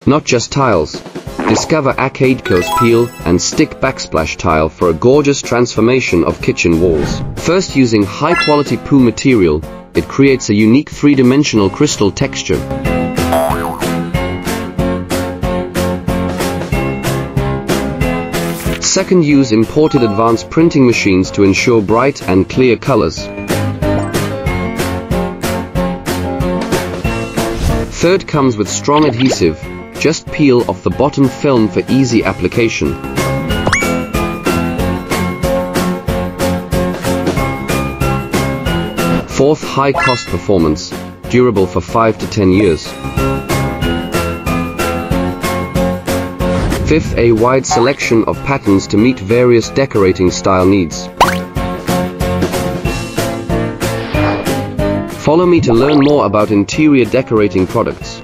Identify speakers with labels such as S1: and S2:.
S1: not just tiles. Discover Olivia-akadeco's peel and stick backsplash tile for a gorgeous transformation of kitchen walls. First, using high-quality PU material, it creates a unique three-dimensional crystal texture. Second, use imported advanced printing machines to ensure bright and clear colors. Third, comes with strong adhesive. Just peel off the bottom film for easy application. Fourth, high cost performance, durable for 5 to 10 years. Fifth, a wide selection of patterns to meet various decorating style needs. Follow me to learn more about interior decorating products.